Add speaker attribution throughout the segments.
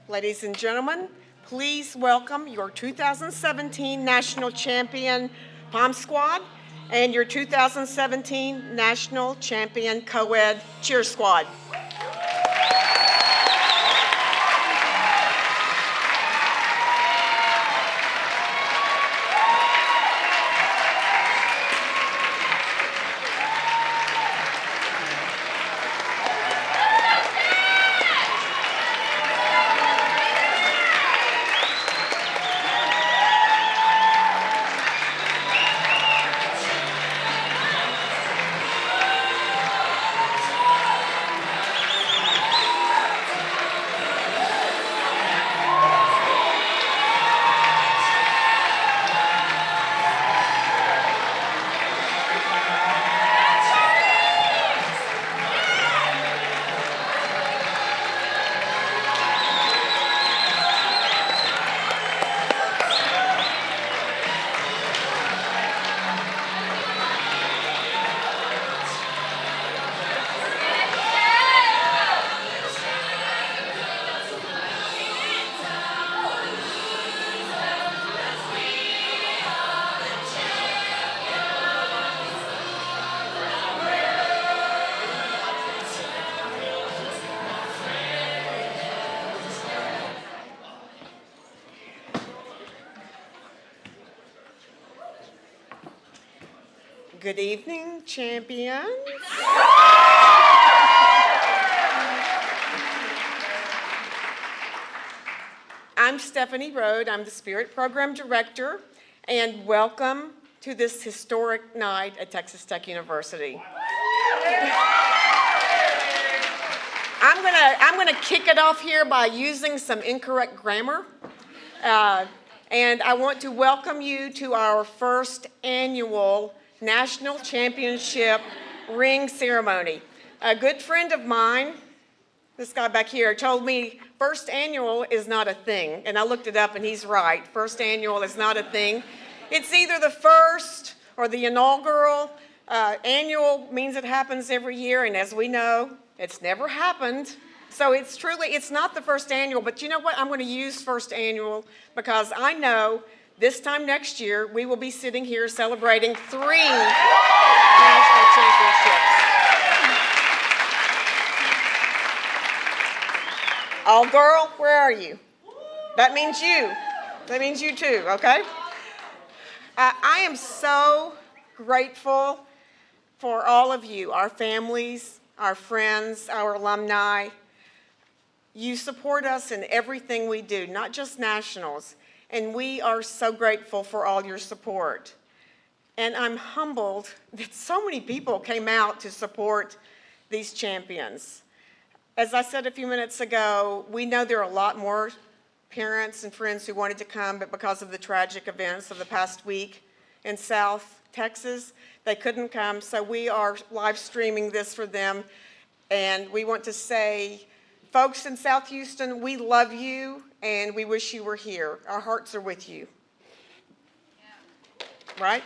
Speaker 1: Ladies and gentlemen, please welcome your 2017 National Champion Pom Squad and your 2017 National Champion Co-Ed Cheer Squad. Good evening, champions. I'm Stephanie Rode. I'm the Spirit Program Director, and welcome to this historic night at Texas Tech University. I'm gonna kick it off here by using some incorrect grammar. And I want to welcome you to our first annual National Championship ring ceremony. A good friend of mine, this guy back here, told me first annual is not a thing. And I looked it up and he's right. First annual is not a thing. It's either the first or the inaugural. Annual means it happens every year, and as we know, it's never happened. So it's not the first annual, but you know what? I'm going to use first annual because I know this time next year we will be sitting here celebrating 3 national championships. Oh, girl, where are you? That means you. That means you too, okay? I am so grateful for all of you, our families, our friends, our alumni. You support us in everything we do, not just nationals, and we are so grateful for all your support. And I'm humbled that so many people came out to support these champions. As I said a few minutes ago, we know there are a lot more parents and friends who wanted to come, but because of the tragic events of the past week in South Texas, they couldn't come, so we are live streaming this for them. And we want to say, folks in South Houston, we love you and we wish you were here. Our hearts are with you. Yeah. Right?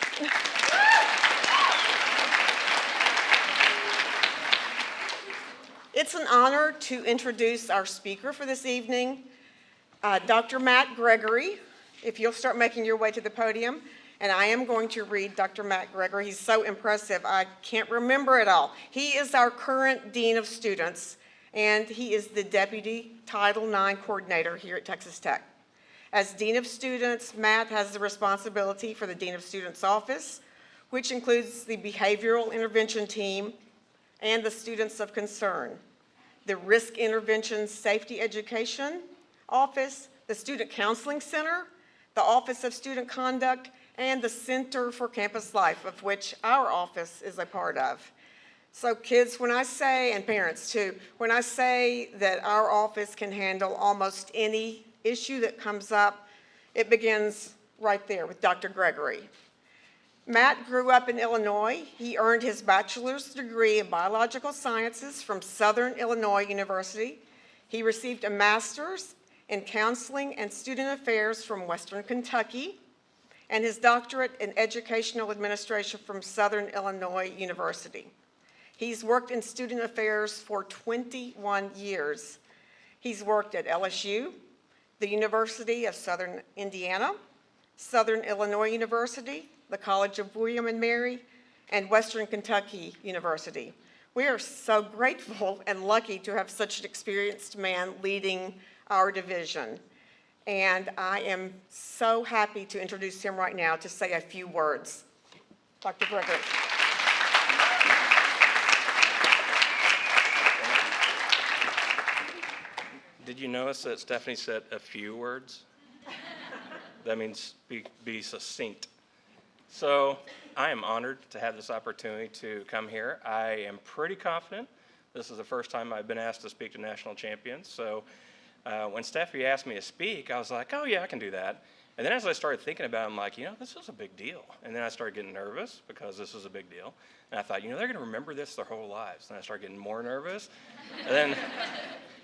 Speaker 1: It's an honor to introduce our speaker for this evening, Dr. Matt Gregory. If you'll start making your way to the podium, and I am going to read Dr. Matt Gregory. He's so impressive, I can't remember it all. He is our current Dean of Students, and he is the Deputy Title IX Coordinator here at Texas Tech. As Dean of Students, Matt has the responsibility for the Dean of Students office, which includes the Behavioral Intervention Team and the Students of Concern, the Risk Intervention Safety Education Office, the Student Counseling Center, the Office of Student Conduct, and the Center for Campus Life, of which our office is a part of. So kids, when I say, and parents too, when I say that our office can handle almost any issue that comes up, it begins right there with Dr. Gregory. Matt grew up in Illinois. He earned his bachelor's degree in biological sciences from Southern Illinois University. He received a master's in counseling and student affairs from Western Kentucky, and his doctorate in educational administration from Southern Illinois University. He's worked in student affairs for 21 years. He's worked at LSU, the University of Southern Indiana, Southern Illinois University, the College of William and Mary, and Western Kentucky University. We are so grateful and lucky to have such an experienced man leading our division. And I am so happy to introduce him right now to say a few words. Dr. Gregory.
Speaker 2: Did you notice that Stephanie said a few words? That means be succinct. So I am honored to have this opportunity to come here. I am pretty confident. This is the first time I've been asked to speak to national champions. So when Stephanie asked me to speak, I was like, oh yeah, I can do that. And then as I started thinking about it, I'm like, this is a big deal. And then I started getting nervous because this is a big deal. And I thought, they're going to remember this their whole lives. And I started getting more nervous. And then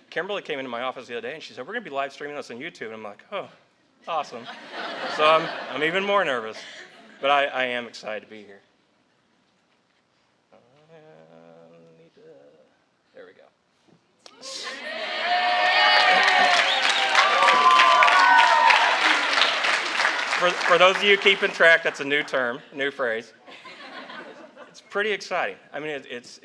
Speaker 2: Kimberly came into my office the other day and she said, we're going to be live streaming this on YouTube. And I'm like, oh, awesome. So I'm even more nervous. But I am excited to be here. There we go. For those of you keeping track, that's a new term, new phrase. It's pretty exciting. I mean, it's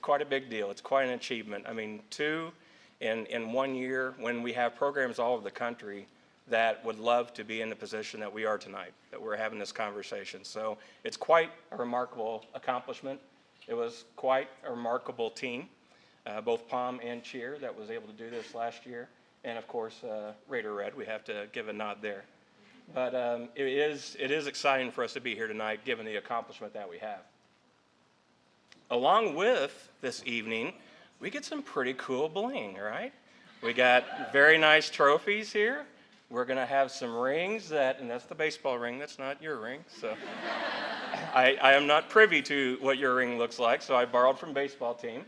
Speaker 2: quite a big deal. It's quite an achievement. I mean, two in 1 year when we have programs all over the country that would love to be in the position that we are tonight, that we're having this conversation. So it's quite a remarkable accomplishment. It was quite a remarkable team, both Palm and Cheer, that was able to do this last year. And of course, Raider Red, we have to give a nod there. But it is exciting for us to be here tonight, given the accomplishment that we have. Along with this evening, we get some pretty cool bling, right? We got very nice trophies here. We're going to have some rings and that's the baseball ring, that's not your ring. So I am not privy to what your ring looks like, so I borrowed from baseball team.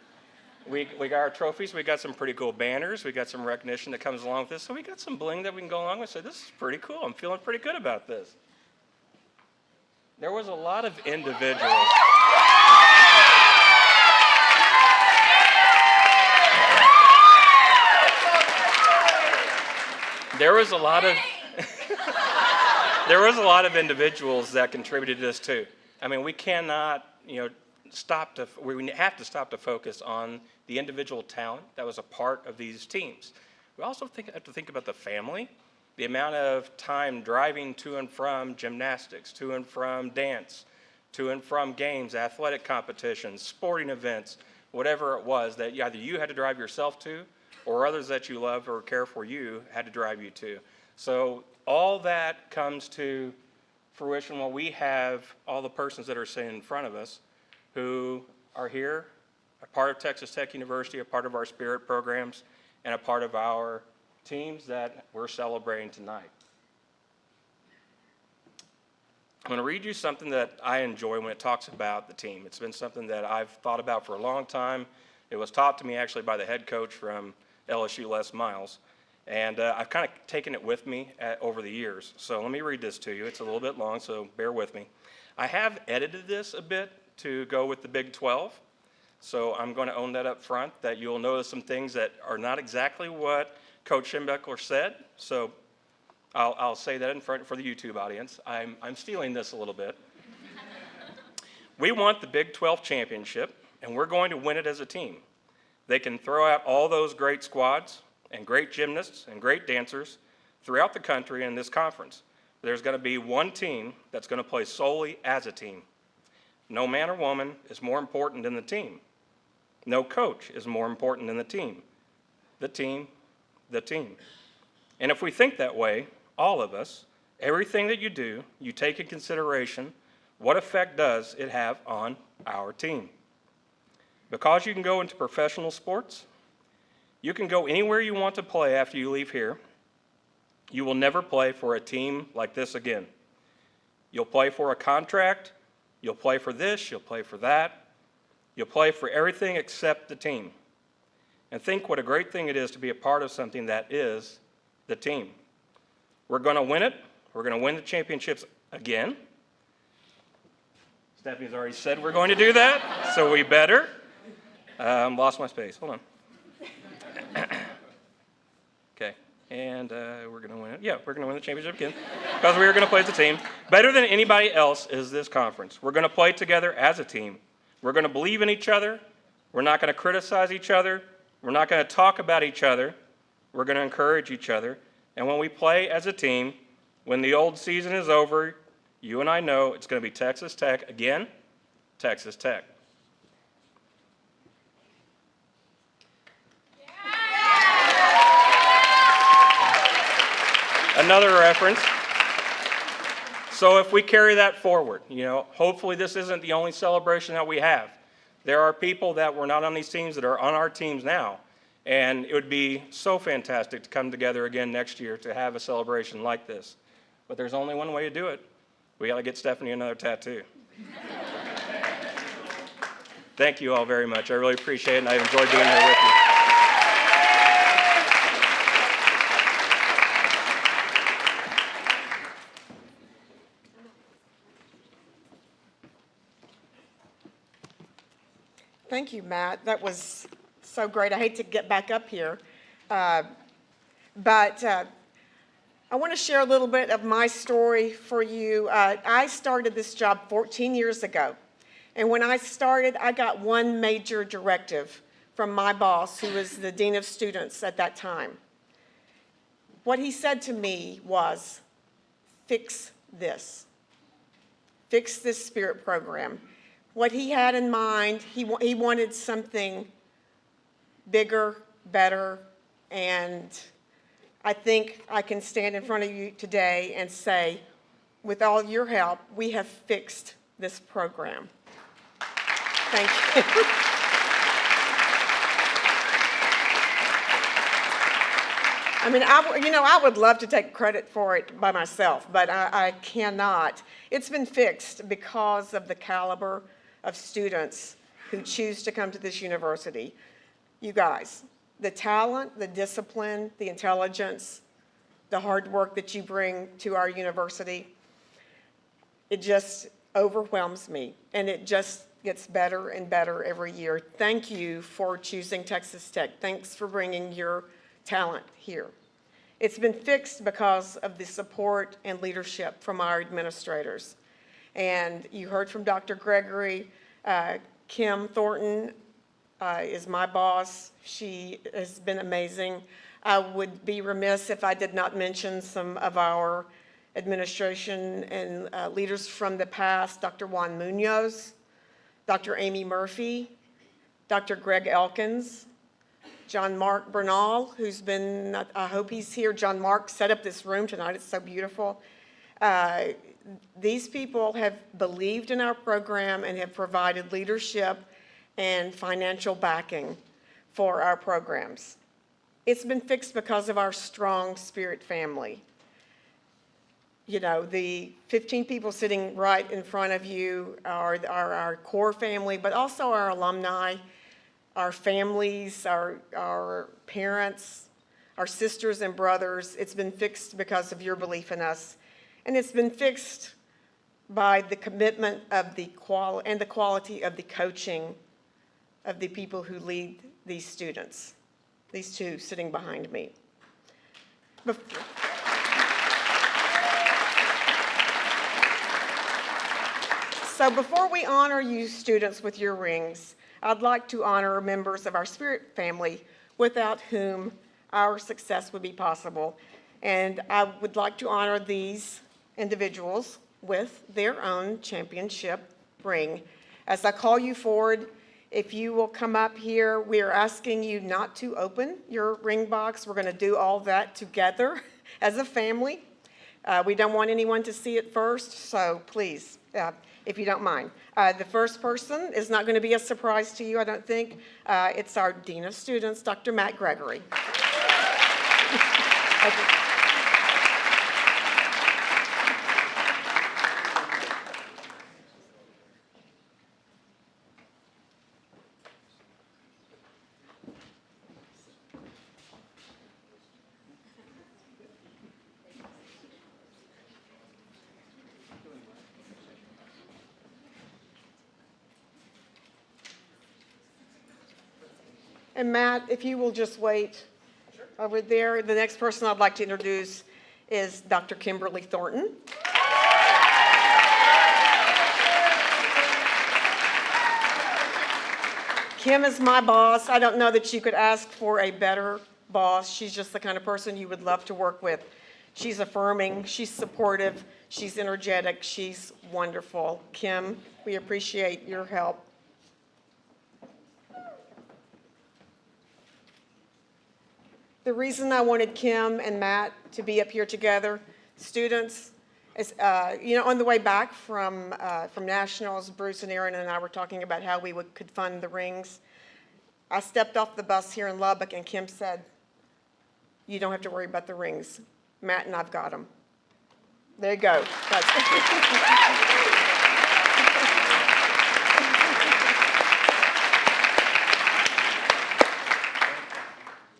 Speaker 2: We got our trophies, we got some pretty cool banners, we got some recognition that comes along with this, so we got some bling that we can go along with. So this is pretty cool, I'm feeling pretty good about this. There was a lot of individuals. There was a lot of individuals that contributed to this too. I mean, we cannot, we have to stop to focus on the individual talent that was a part of these teams. We also have to think about the family, the amount of time driving to and from gymnastics, to and from dance, to and from games, athletic competitions, sporting events, whatever it was that either you had to drive yourself to, or others that you love or care for you had to drive you to. So all that comes to fruition when we have all the persons that are sitting in front of us who are here, a part of Texas Tech University, a part of our Spirit programs, and a part of our teams that we're celebrating tonight. I'm going to read you something that I enjoy when it talks about the team. It's been something that I've thought about for a long time. It was taught to me actually by the head coach from LSU, Les Miles, and I've kind of taken it with me over the years. So let me read this to you. It's a little bit long, so bear with me. I have edited this a bit to go with the Big 12, so I'm going to own that up front, that you'll notice some things that are not exactly what Coach Schimbeckler said, so I'll say that in front for the YouTube audience. I'm stealing this a little bit. We want the Big 12 championship, and we're going to win it as a team. They can throw out all those great squads and great gymnasts and great dancers throughout the country in this conference. There's going to be one team that's going to play solely as a team. No man or woman is more important than the team. No coach is more important than the team. The team, the team. And if we think that way, all of us, everything that you do, you take in consideration what effect does it have on our team. Because you can go into professional sports, you can go anywhere you want to play after you leave here. You will never play for a team like this again. You'll play for a contract, you'll play for this, you'll play for that. You'll play for everything except the team. And think what a great thing it is to be a part of something that is the team. We're going to win it. We're going to win the championships again. Stephanie's already said we're going to do that, so we better. Lost my space. Hold on. Okay. And we're going to win it. Yeah, we're going to win the championship again because we are going to play as a team. Better than anybody else is this conference. We're going to play together as a team. We're going to believe in each other. We're not going to criticize each other. We're not going to talk about each other. We're going to encourage each other. And when we play as a team, when the old season is over, you and I know it's going to be Texas Tech again, Texas Tech. Another reference. So if we carry that forward, hopefully this isn't the only celebration that we have. There are people that were not on these teams that are on our teams now. And it would be so fantastic to come together again next year to have a celebration like this. But there's only one way to do it. We got to get Stephanie another tattoo. Thank you all very much. I really appreciate it, and I've enjoyed being here with you.
Speaker 1: Thank you, Matt. That was so great. I hate to get back up here, but I want to share a little bit of my story for you. I started this job 14 years ago, and when I started, I got one major directive from my boss, who was the dean of students at that time. What he said to me was, fix this spirit program. What he had in mind, he wanted something bigger, better, and I think I can stand in front of you today and say, with all your help, we have fixed this program. Thank you. I mean, I would love to take credit for it by myself, but I cannot. It's been fixed because of the caliber of students who choose to come to this university. You guys, the talent, the discipline, the intelligence, the hard work that you bring to our university, it just overwhelms me, and it just gets better and better every year. Thank you for choosing Texas Tech. Thanks for bringing your talent here. It's been fixed because of the support and leadership from our administrators. And you heard from Dr. Gregory. Kim Thornton is my boss. She has been amazing. I would be remiss if I did not mention some of our administration and leaders from the past, Dr. Juan Munoz, Dr. Amy Murphy, Dr. Greg Elkins, John Mark Bernal, who's been, I hope he's here. John Mark set up this room tonight. It's so beautiful. These people have believed in our program and have provided leadership and financial backing for our programs. It's been fixed because of our strong spirit family. You know, the 15 people sitting right in front of you are our core family, but also our alumni, our families, our parents, our sisters and brothers. It's been fixed because of your belief in us. And it's been fixed by the commitment of the quality of the coaching of the people who lead these students, these two sitting behind me. So before we honor you students with your rings, I'd like to honor members of our Spirit family without whom our success would be possible. And I would like to honor these individuals with their own championship ring. As I call you forward, if you will come up here, we are asking you not to open your ring box. We're going to do all that together as a family. We don't want anyone to see it first, so please, if you don't mind. The first person is not going to be a surprise to you, I don't think. It's our Dean of Students, Dr. Matt Gregory. Thank you. And Matt, if you will just wait over there. The next person I'd like to introduce is Dr. Kimberly Thornton. Kim is my boss. I don't know that you could ask for a better boss. She's just the kind of person you would love to work with. She's affirming, she's supportive, she's energetic, she's wonderful. Kim, we appreciate your help. The reason I wanted Kim and Matt to be up here together, students, is, on the way back from Nationals, Bruce and Aaron and I were talking about how we could fund the rings. I stepped off the bus here in Lubbock and Kim said, "You don't have to worry about the rings. Matt and I've got them." There you go.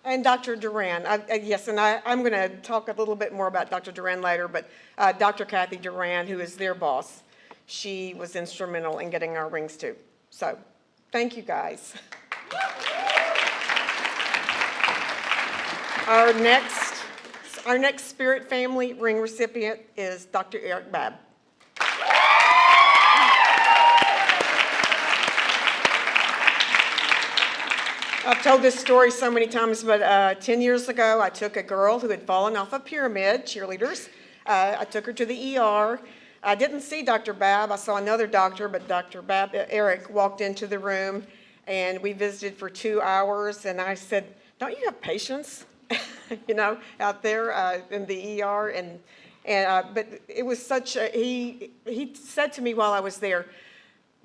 Speaker 1: And Dr. Duran, yes, and I'm going to talk a little bit more about Dr. Duran later, but Dr. Kathy Duran, who is their boss, she was instrumental in getting our rings too. So, thank you guys. Our next Spirit Family ring recipient is Dr. Eric Babb. I've told this story so many times, but 10 years ago, I took a girl who had fallen off a pyramid, cheerleaders. I took her to the ER. I didn't see Dr. Babb. I saw another doctor, but Dr. Babb, Eric, walked into the room, and we visited for 2 hours, and I said, "Don't you have patients, out there in the ER?" But it was such a, he said to me while I was there,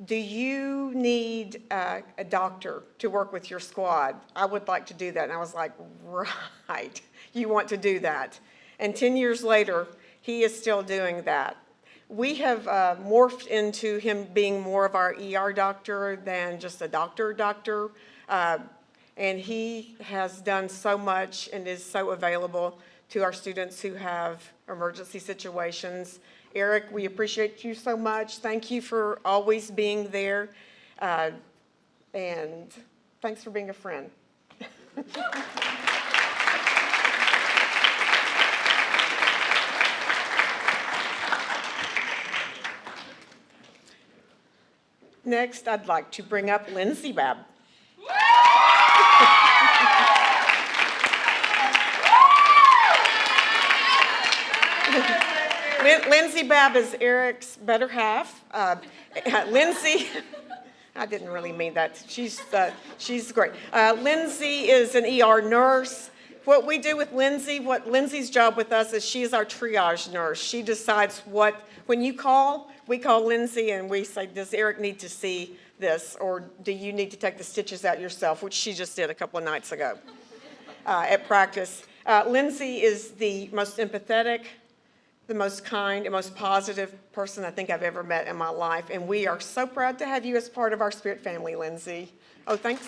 Speaker 1: "Do you need a doctor to work with your squad? I would like to do that." And I was like, "Right, you want to do that." And 10 years later, he is still doing that. We have morphed into him being more of our ER doctor than just a doctor. And he has done so much and is so available to our students who have emergency situations. Eric, we appreciate you so much. Thank you for always being there. And thanks for being a friend. Next, I'd like to bring up Lindsay Babb. Lindsay Babb is Eric's better half. Lindsay, I didn't really mean that. She's great. Lindsay is an ER nurse. What we do with Lindsay, what Lindsay's job with us is she's our triage nurse. She decides when you call, we call Lindsay and we say, "Does Eric need to see this, or do you need to take the stitches out yourself?" Which she just did a couple of nights ago at practice. Lindsay is the most empathetic, the most kind, and most positive person I think I've ever met in my life. And we are so proud to have you as part of our Spirit family, Lindsay. Oh, thanks.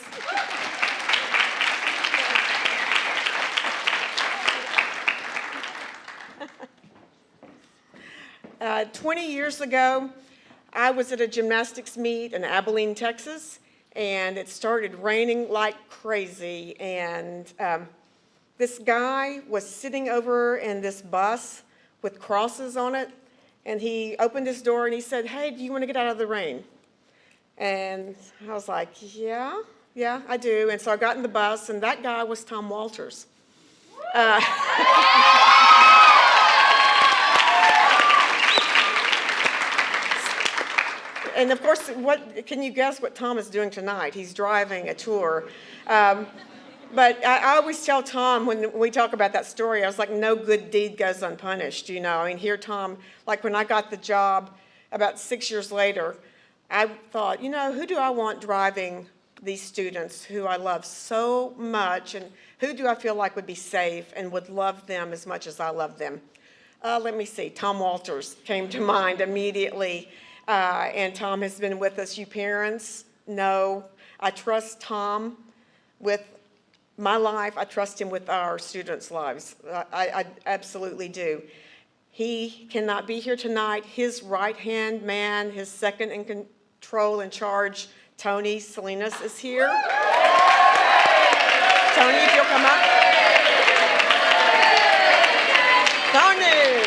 Speaker 1: 20 years ago, I was at a gymnastics meet in Abilene, Texas, and it started raining like crazy. And this guy was sitting over in this bus with crosses on it, and he opened his door and he said, "Hey, do you want to get out of the rain?" And I was like, yeah, I do. And so I got in the bus, and that guy was Tom Walters. And of course, can you guess what Tom is doing tonight? He's driving a tour. But I always tell Tom when we talk about that story, I was like, no good deed goes unpunished, here Tom, like when I got the job about 6 years later, I thought, who do I want driving these students who I love so much, and who do I feel like would be safe and would love them as much as I love them? Let me see, Tom Walters came to mind immediately, and Tom has been with us. You parents know I trust Tom with my life. I trust him with our students' lives. I absolutely do. He cannot be here tonight. His right-hand man, his second in control in charge, Tony Salinas, is here. Tony, if you'll come up. Tony.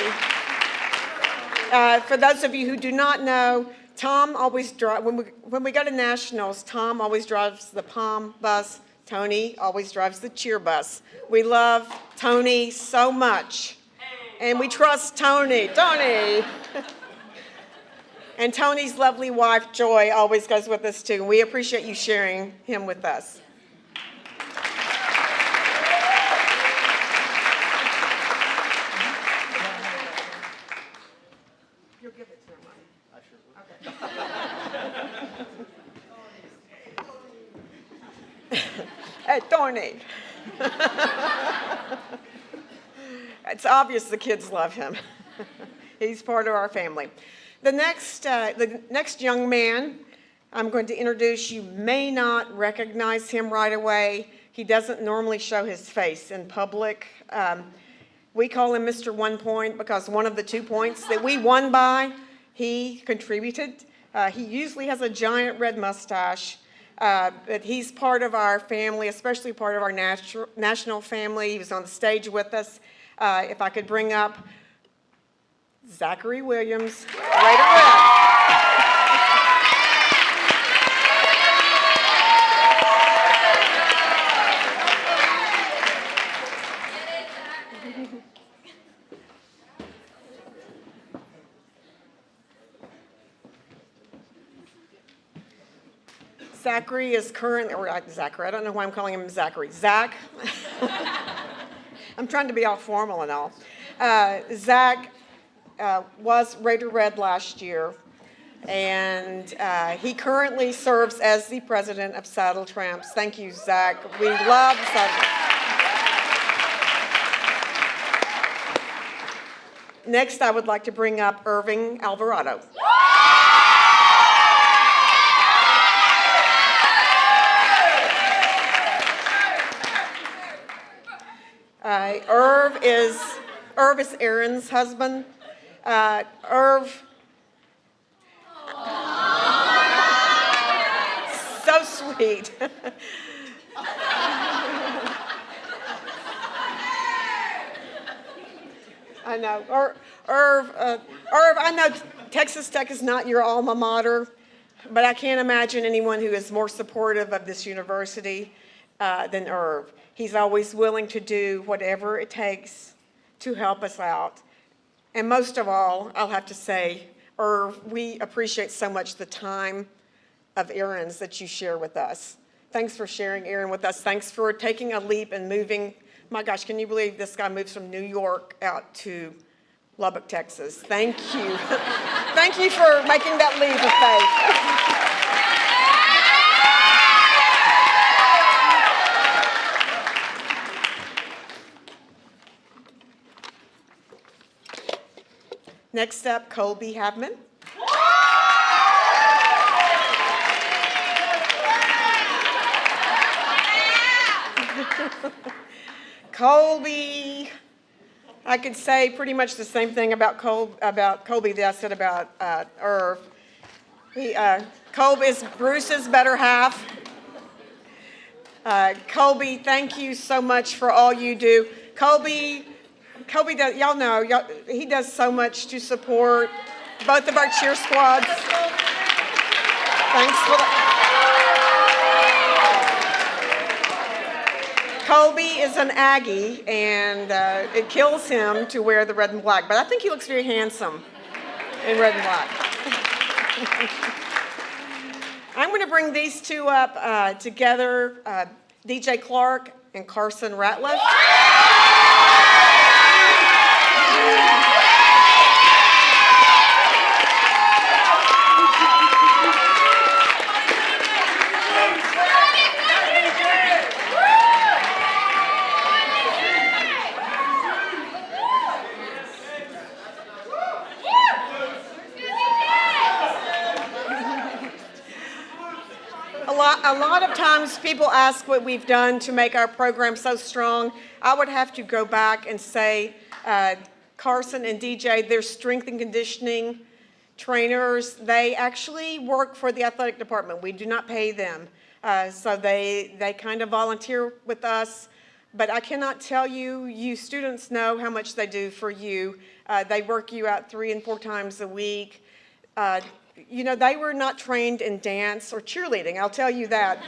Speaker 1: For those of you who do not know, Tom always drives, when we go to nationals, Tom always drives the Palm bus. Tony always drives the cheer bus. We love Tony so much, and we trust Tony. Tony! And Tony's lovely wife, Joy, always goes with us too. We appreciate you sharing him with us. You'll give it to him, right? I sure will. Okay. Hey, Tony. It's obvious the kids love him. He's part of our family. The next young man I'm going to introduce, you may not recognize him right away. He doesn't normally show his face in public. We call him Mr. 1 Point because one of the 2 points that we won by, he contributed. He usually has a giant red mustache, but he's part of our family, especially part of our national family. He was on the stage with us. If I could bring up Zachary Williams, Raider Red. Zachary is currently, or Zachary, I don't know why I'm calling him Zachary. Zach. I'm trying to be all formal and all. Zach was Raider Red last year, and he currently serves as the president of Saddle Tramps. Thank you, Zach. We love Saddle. Next, I would like to bring up Irving Alvarado. Irv is Aaron's husband. Irv, so sweet. I know. Irv, I know Texas Tech is not your alma mater, but I can't imagine anyone who is more supportive of this university than Irv. He's always willing to do whatever it takes to help us out. And most of all, I'll have to say, Irv, we appreciate so much the time of Aaron's that you share with us. Thanks for sharing Aaron with us. Thanks for taking a leap and moving. My gosh, can you believe this guy moves from New York out to Lubbock, Texas? Thank you. Thank you for making that leap of faith. Next up, Colby Havman. Colby, I could say pretty much the same thing about Colby that I said about Irv. Colby is Bruce's better half. Colby, thank you so much for all you do. Colby does, y'all know, he does so much to support both of our cheer squads. Thanks for that. Colby is an Aggie, and it kills him to wear the red and black, but I think he looks very handsome in red and black. I'm going to bring these two up together, DJ Clark and Carson Ratliff. A lot of times people ask what we've done to make our program so strong. I would have to go back and say Carson and DJ, they're strength and conditioning trainers. They actually work for the athletic department. We do not pay them. So they kind of volunteer with us. But I cannot tell you, you students know how much they do for you. They work you out 3 and 4 times a week. You know, they were not trained in dance or cheerleading, I'll tell you that.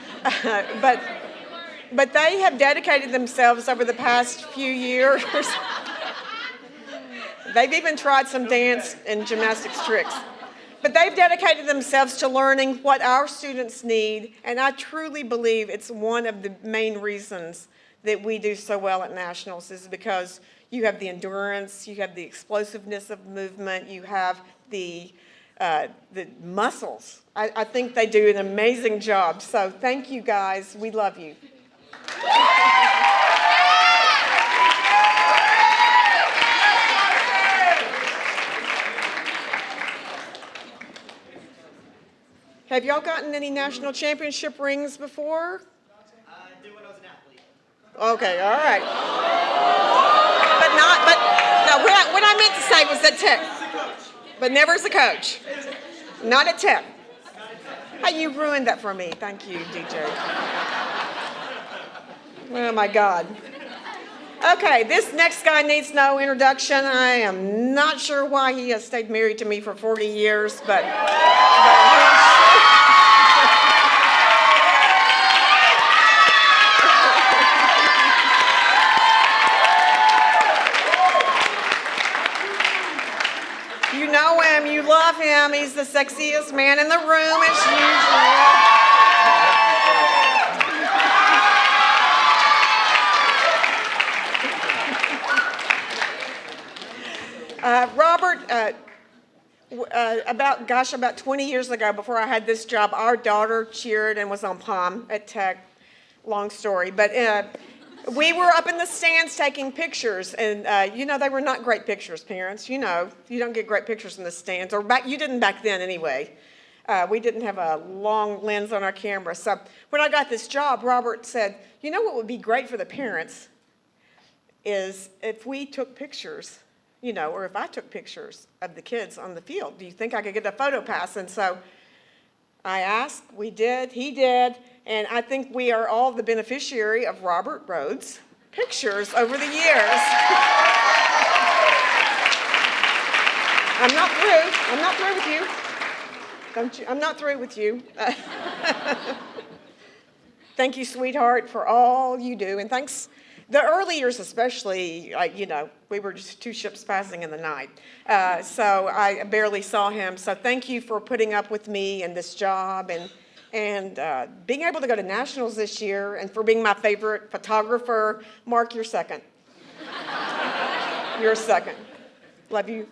Speaker 1: But they have dedicated themselves over the past few years. They've even tried some dance and gymnastics tricks. But they've dedicated themselves to learning what our students need, and I truly believe it's one of the main reasons that we do so well at nationals is because you have the endurance, you have the explosiveness of movement, you have the muscles. I think they do an amazing job. So thank you guys. We love you. Have y'all gotten any national championship rings before?
Speaker 3: I did when I was an athlete.
Speaker 1: Okay, all right. No, what I meant to say was at Tech. But never as a coach. Not at Tech. Hey, you ruined that for me. Thank you, DJ. Oh, my God. Okay, this next guy needs no introduction. I am not sure why he has stayed married to me for 40 years, but you know him, you love him. He's the sexiest man in the room as usual. Robert, about 20 years ago, before I had this job, our daughter cheered and was on pom at Tech. Long story, but we were up in the stands taking pictures, and you know, they were not great pictures, parents. You know, you don't get great pictures in the stands, or you didn't back then anyway. We didn't have a long lens on our camera. So when I got this job, Robert said, you know what would be great for the parents is if we took pictures, you know, or if I took pictures of the kids on the field. Do you think I could get a photo pass? And so I asked, we did, he did, and I think we are all the beneficiary of Robert Rhodes' pictures over the years. I'm not through with you. I'm not through with you. Thank you, sweetheart, for all you do, and thanks. The early years especially, you know, we were just 2 ships passing in the night. So I barely saw him. So thank you for putting up with me and this job and being able to go to nationals this year and for being my favorite photographer. Mark, you're second. You're second. Love you.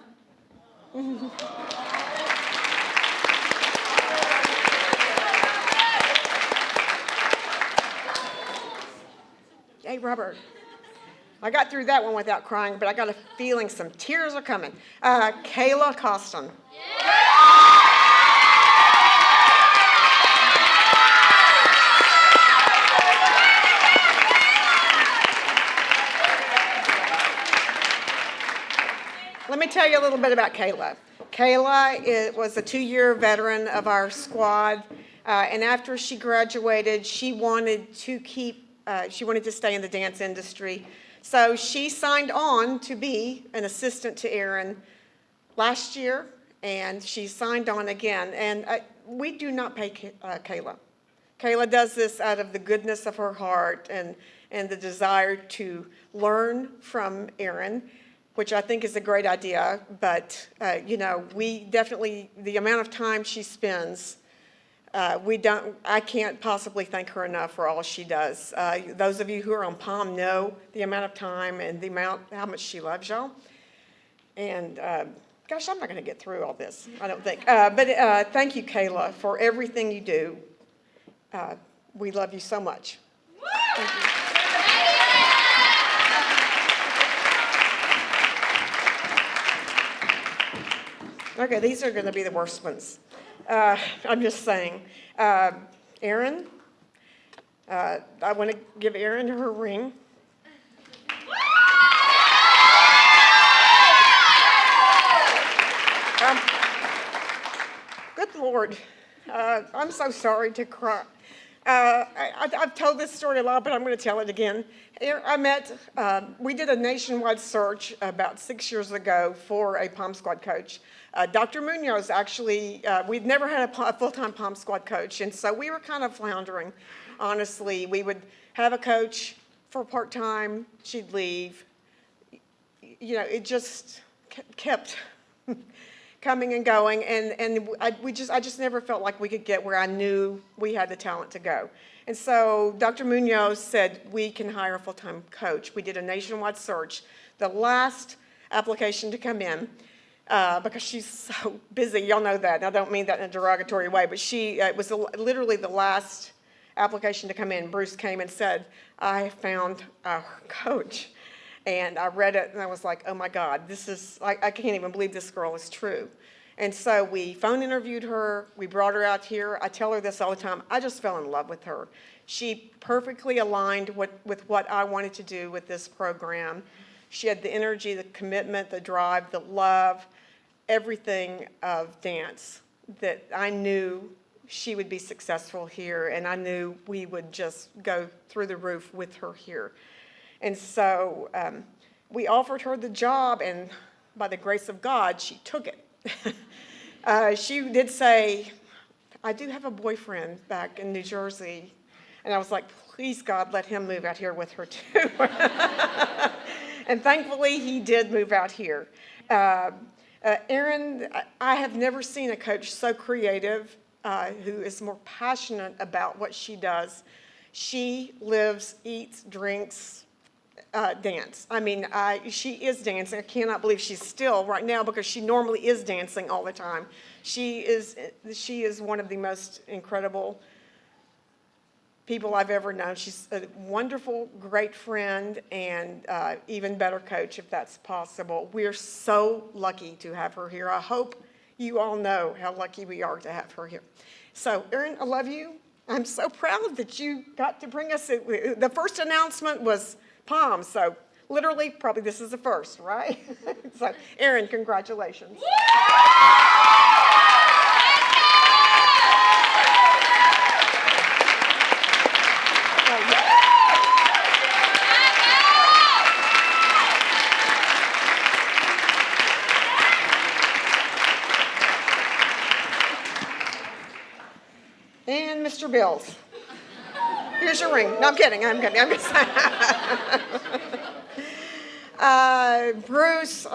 Speaker 1: Hey, Robert. I got through that one without crying, but I got a feeling some tears are coming. Kayla Costin. Let me tell you a little bit about Kayla. Kayla was a 2-year veteran of our squad, and after she graduated, she wanted to stay in the dance industry. So she signed on to be an assistant to Aaron last year, and she signed on again. And we do not pay Kayla. Kayla does this out of the goodness of her heart and the desire to learn from Aaron, which I think is a great idea. But, you know, we definitely, the amount of time she spends, I can't possibly thank her enough for all she does. Those of you who are on POM know the amount of time and how much she loves y'all. And gosh, I'm not going to get through all this, I don't think. But thank you, Kayla, for everything you do. We love you so much. Thank you. Okay, these are going to be the worst ones. I'm just saying. Erin, I want to give Erin her ring. Good Lord, I'm so sorry to cry. I've told this story a lot, but I'm going to tell it again. We did a nationwide search about 6 years ago for a Pom Squad coach. Dr. Munoz actually, we'd never had a full-time Pom Squad coach, and so we were kind of floundering, honestly. We would have a coach for part-time, she'd leave. You know, it just kept coming and going, and I just never felt like we could get where I knew we had the talent to go. And so Dr. Munoz said, we can hire a full-time coach. We did a nationwide search. The last application to come in, because she's so busy, y'all know that, and I don't mean that in a derogatory way, but it was literally the last application to come in. Bruce came and said, I found our coach. And I read it, and I was like, oh, my God, I can't even believe this girl is true. And so we phone interviewed her. We brought her out here. I tell her this all the time. I just fell in love with her. She perfectly aligned with what I wanted to do with this program. She had the energy, the commitment, the drive, the love, everything of dance that I knew she would be successful here, and I knew we would just go through the roof with her here. And so we offered her the job, and by the grace of God, she took it. She did say, I do have a boyfriend back in New Jersey. And I was like, please, God, let him move out here with her, too. And thankfully, he did move out here. Erin, I have never seen a coach so creative, who is more passionate about what she does. She lives, eats, drinks, dance. I mean, she is dancing. I cannot believe she's still right now, because she normally is dancing all the time. She is one of the most incredible people I've ever known. She's a wonderful, great friend, and even better coach if that's possible. We're so lucky to have her here. I hope you all know how lucky we are to have her here. So, Erin, I love you. I'm so proud that you got to bring us. The first announcement was Pom, so literally, probably this is the first, right? So, Erin, congratulations. And Mr. Bills. Here's your ring. No, I'm kidding. I'm just Bruce,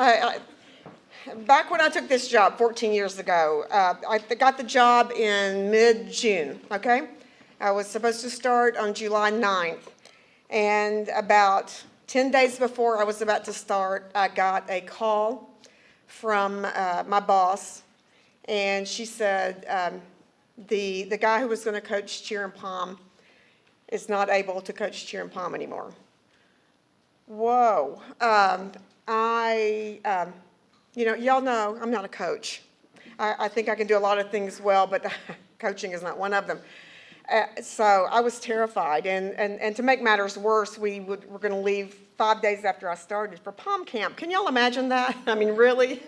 Speaker 1: back when I took this job 14 years ago, I got the job in mid-June, okay? I was supposed to start on July 9th. And about 10 days before I was about to start, I got a call from my boss, and she said, the guy who was going to coach cheer and pom is not able to coach cheer and pom anymore. Whoa. Y'all know I'm not a coach. I think I can do a lot of things well, but coaching is not one of them. So I was terrified. And to make matters worse, we're going to leave 5 days after I started for pom camp. Can y'all imagine that? I mean, really?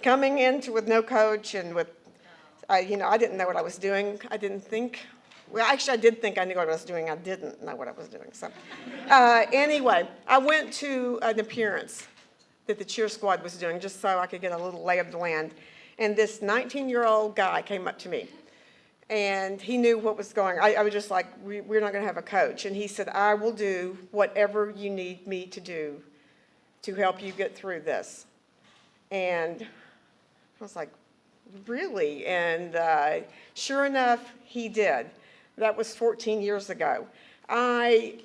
Speaker 1: Coming in with no coach and with, I didn't know what I was doing. I didn't think. Well, actually, I did think I knew what I was doing. I didn't know what I was doing. So anyway, I went to an appearance that the cheer squad was doing just so I could get a little lay of the land. And this 19-year-old guy came up to me, and he knew what was going on. I was just like, we're not going to have a coach. And he said, I will do whatever you need me to do to help you get through this. And I was like, really? And sure enough, he did. That was 14 years ago. I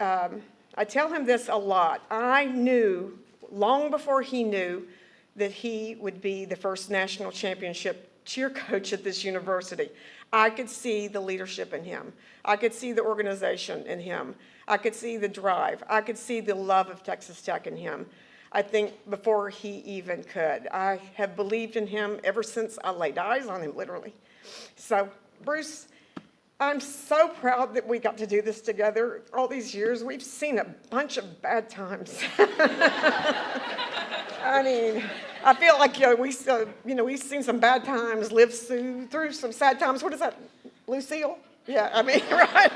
Speaker 1: tell him this a lot. I knew, long before he knew, that he would be the first national championship cheer coach at this university. I could see the leadership in him. I could see the organization in him. I could see the drive. I could see the love of Texas Tech in him. I think before he even could. I have believed in him ever since I laid eyes on him, literally. So, Bruce, I'm so proud that we got to do this together all these years. We've seen a bunch of bad times. I mean, I feel like we've seen some bad times, lived through some sad times. What is that, Lucille? Yeah, I mean, right.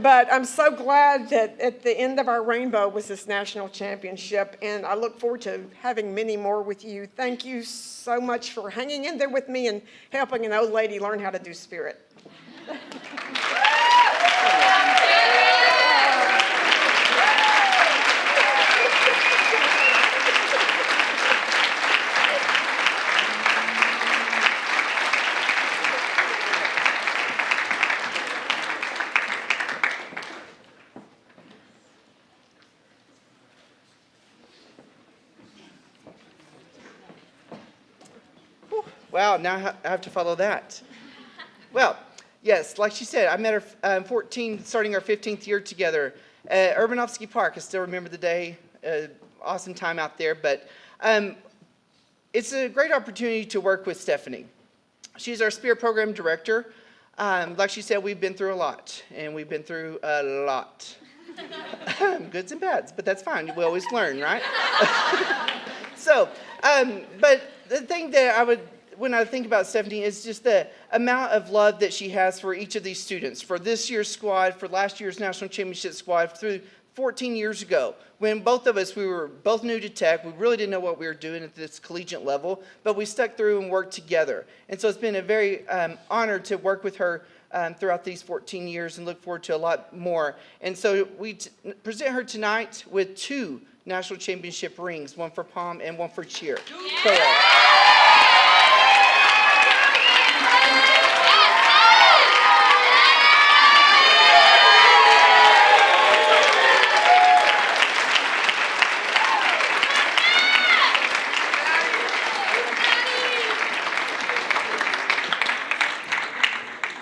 Speaker 1: But I'm so glad that at the end of our rainbow was this national championship, and I look forward to having many more with you. Thank you so much for hanging in there with me and helping an old lady learn how to do spirit.
Speaker 3: Wow, now I have to follow that. Well, yes, like she said, I met her 14, starting our 15th year together at Urbanovsky Park. I still remember the day. Awesome time out there. But it's a great opportunity to work with Stephanie. She's our Spirit Program Director. Like she said, we've been through a lot, and we've been through a lot. Goods and bads, but that's fine. We always learn, right? So, but the thing that when I think about Stephanie, is just the amount of love that she has for each of these students, for this year's squad, for last year's national championship squad, through 14 years ago, when both of us, we were both new to tech. We really didn't know what we were doing at this collegiate level, but we stuck through and worked together. And so it's been a very honor to work with her throughout these 14 years, and look forward to a lot more. And so we present her tonight with 2 national championship rings, one for Palm and one for cheer.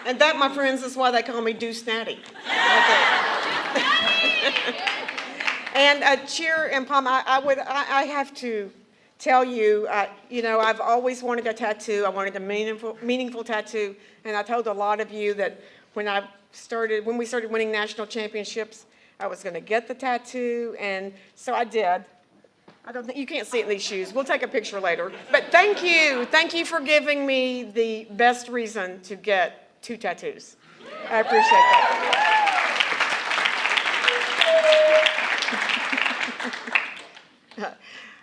Speaker 1: And that, my friends, is why they call me Deuce Natty. And cheer and Palm, I have to tell you, I've always wanted a tattoo. I wanted a meaningful tattoo, and I told a lot of you that when we started winning national championships, I was going to get the tattoo, and so I did. I don't think you can't see it in these shoes. We'll take a picture later. But thank you for giving me the best reason to get 2 tattoos. I appreciate that.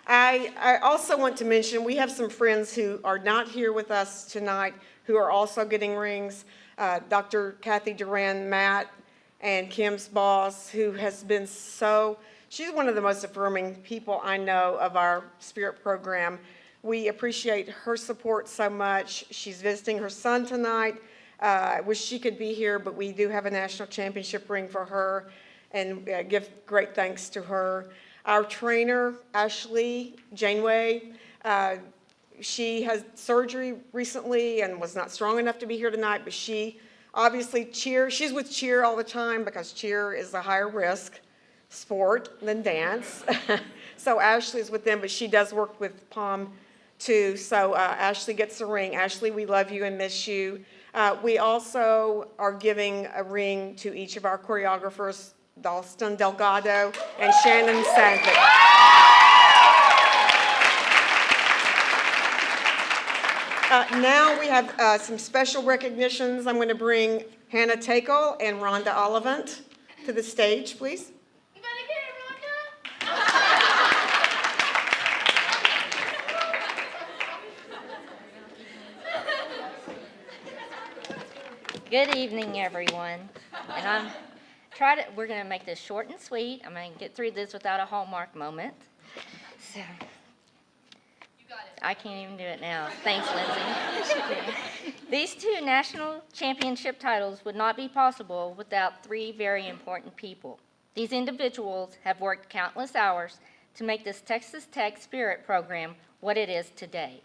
Speaker 1: I also want to mention we have some friends who are not here with us tonight who are also getting rings. Dr. Kathy Duran, Matt, and Kim's boss, who has been she's one of the most affirming people I know of our Spirit program. We appreciate her support so much. She's visiting her son tonight. I wish she could be here, but we do have a national championship ring for her, and give great thanks to her. Our trainer, Ashley Janeway, she had surgery recently and was not strong enough to be here tonight, but she obviously she's with cheer all the time because cheer is a higher risk sport than dance. So Ashley's with them, but she does work with Palm too. So Ashley gets a ring. Ashley, we love you and miss you. We also are giving a ring to each of our choreographers, Dalston Delgado and Shannon Sandvik. Now we have some special recognitions. I'm going to bring Hannah Takel and Rhonda Ollivant to the stage, please.
Speaker 4: You better get it, Rhonda. Good evening, everyone. And we're going to make this short and sweet. I'm going to get through this without a Hallmark moment. So, you got it. I can't even do it now. Thanks, Lindsay. These 2 national championship titles would not be possible without 3 very important people. These individuals have worked countless hours to make this Texas Tech Spirit program what it is today.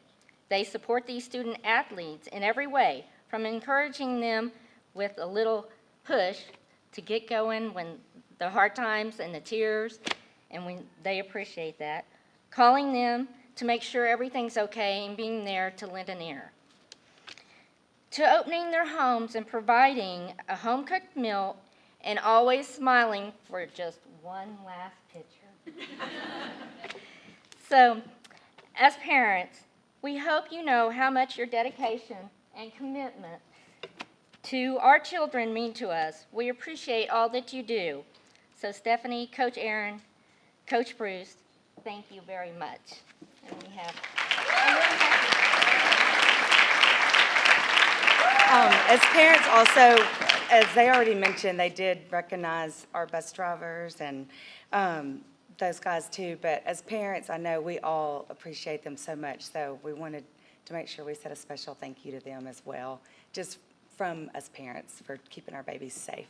Speaker 4: They support these student athletes in every way, from encouraging them with a little push to get going when the hard times and the tears, and they appreciate that, calling them to make sure everything's okay, and being there to lend an ear, to opening their homes and providing a home-cooked meal, and always smiling for just one last picture. So, as parents, we hope you know how much your dedication and commitment To our children mean to us. We appreciate all that you do. So Stephanie, Coach Aaron, Coach Bruce, thank you very much. And we have.
Speaker 5: As parents also, as they already mentioned, they did recognize our bus drivers and those guys too. But as parents, I know we all appreciate them so much. So we wanted to make sure we said a special thank you to them as well, just from us parents for keeping our babies safe.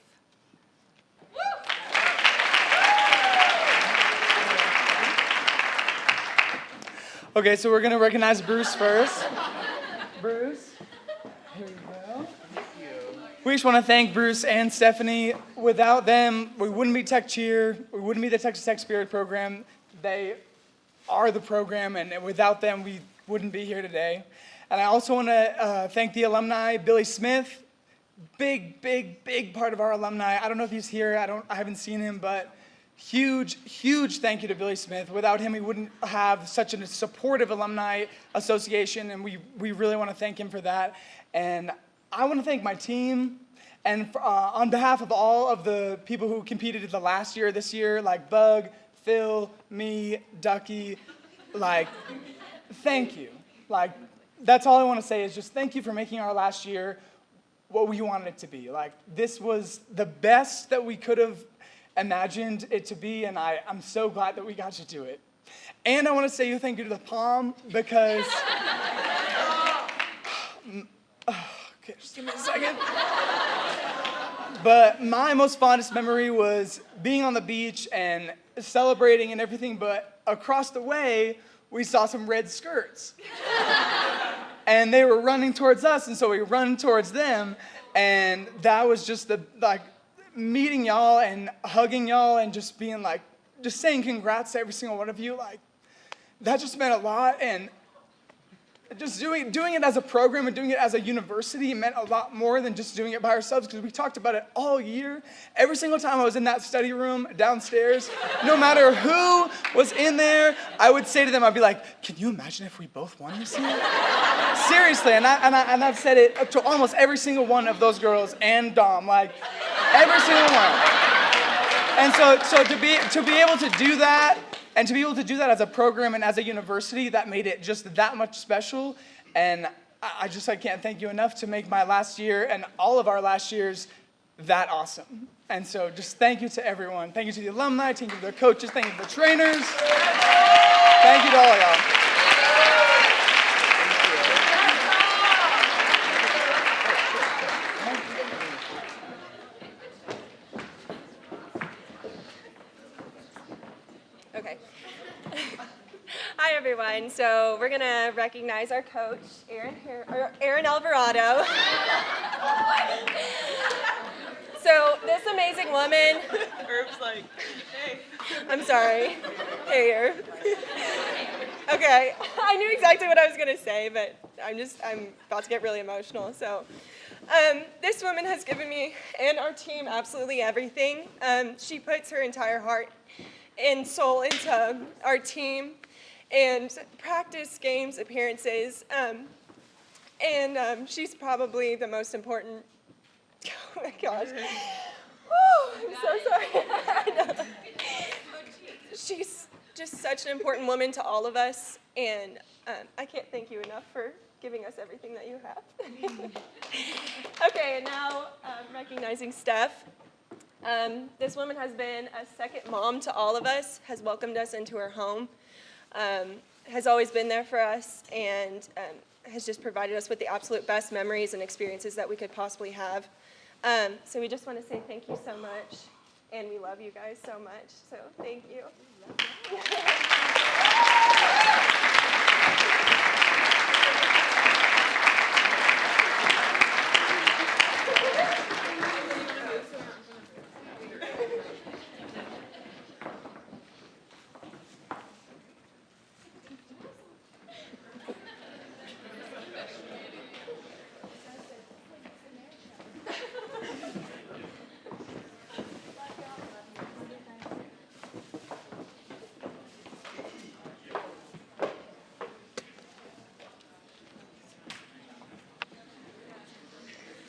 Speaker 6: Okay, so we're going to recognize Bruce first. Bruce, here you go. We just want to thank Bruce and Stephanie. Without them, we wouldn't be Tech Cheer. We wouldn't be the Texas Tech Spirit program. They are the program, and without them, we wouldn't be here today. And I also want to thank the alumni, Billy Smith, big part of our alumni. I don't know if he's here. I haven't seen him, but huge thank you to Billy Smith. Without him, we wouldn't have such a supportive alumni association, and we really want to thank him for that. And I want to thank my team, and on behalf of all of the people who competed the last year, this year, like Bug, Phil, me, Ducky, like, thank you. Like, that's all I want to say is just thank you for making our last year what we wanted it to be. Like, this was the best that we could have imagined it to be, and I'm so glad that we got to do it. And I want to say thank you to the Palm, because okay, just give me a second. But my most fondest memory was being on the beach and celebrating and everything, but across the way, we saw some red skirts. And they were running towards us, and so we run towards them, and that was just meeting y'all and hugging y'all and just being like, just saying congrats to every single one of you, like, that just meant a lot. And just doing it as a program and doing it as a university meant a lot more than just doing it by ourselves, because we talked about it all year. Every single time I was in that study room downstairs, no matter who was in there, I would say to them, I'd be like, can you imagine if we both won this year? Seriously, and I've said it to almost every single one of those girls and Dom, like every single one. And so to be able to do that, and to be able to do that as a program and as a university, that made it just that much special. And I can't thank you enough to make my last year and all of our last years that awesome. And so just thank you to everyone. Thank you to the alumni, thank you to the coaches, thank you to the trainers. Thank you to all of y'all.
Speaker 7: Okay. Hi, everyone. So we're going to recognize our coach, Aaron Alvarado. So this amazing woman.
Speaker 1: Herb's like, hey.
Speaker 7: I'm sorry. Hey, Herb. Okay. I knew exactly what I was going to say, but I'm about to get really emotional. So this woman has given me and our team absolutely everything. She puts her entire heart and soul into our team and practice, games, appearances. And she's probably the most important. Oh my gosh. Woo, I'm so sorry. I know. She's just such an important woman to all of us, and I can't thank you enough for giving us everything that you have. Okay, and now recognizing Steph. This woman has been a second mom to all of us, has welcomed us into her home, has always been there for us, and has just provided us with the absolute best memories and experiences that we could possibly have. So we just want to say thank you so much, and we love you guys so much, so thank you.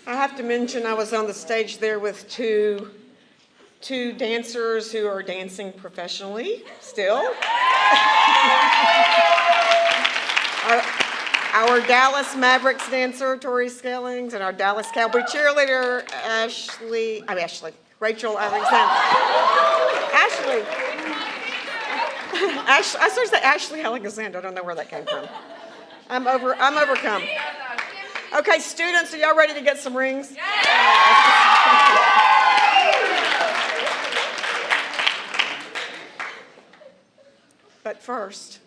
Speaker 1: I have to mention, I was on the stage there with two dancers who are dancing professionally still. Our Dallas Mavericks dancer, Tori Skellings, and our Dallas Cowboy cheerleader, Rachel Alexander. Ashley. I started to say Ashley Alexander. I don't know where that came from. I'm overcome. Okay, students, are y'all ready to get some rings? But first,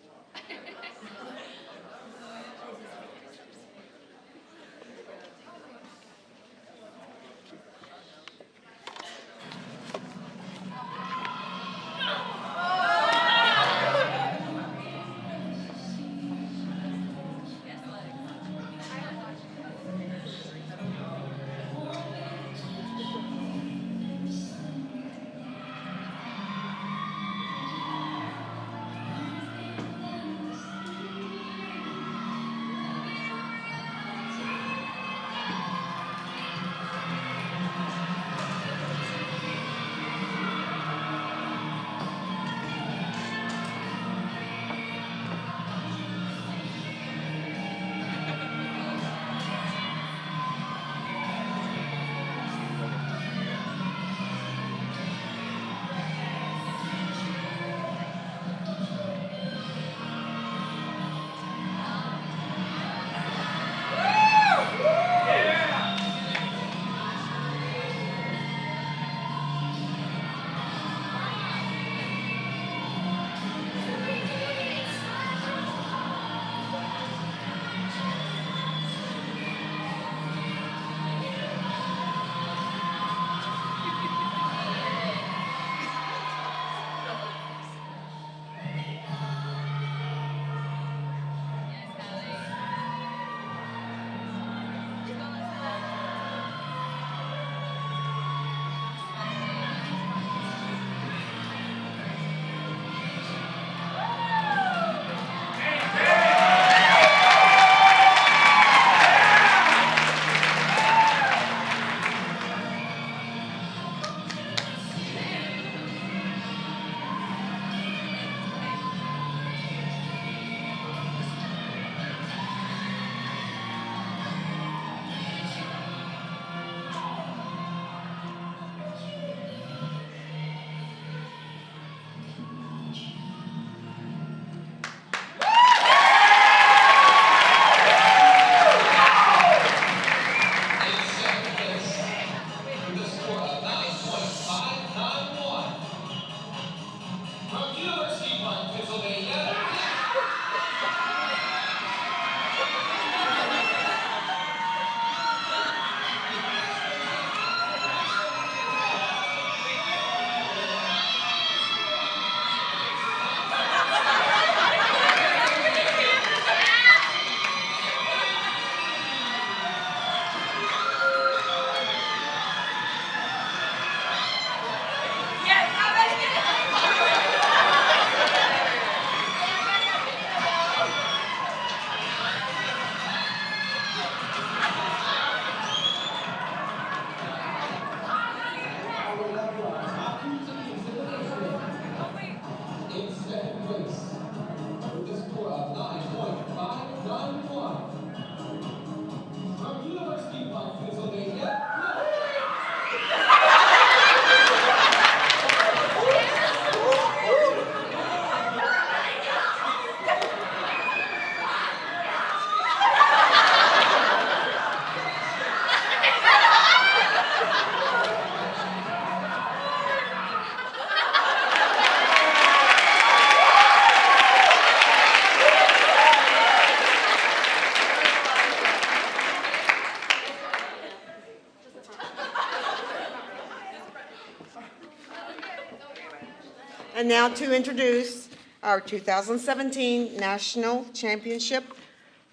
Speaker 1: and now to introduce our 2017 National Championship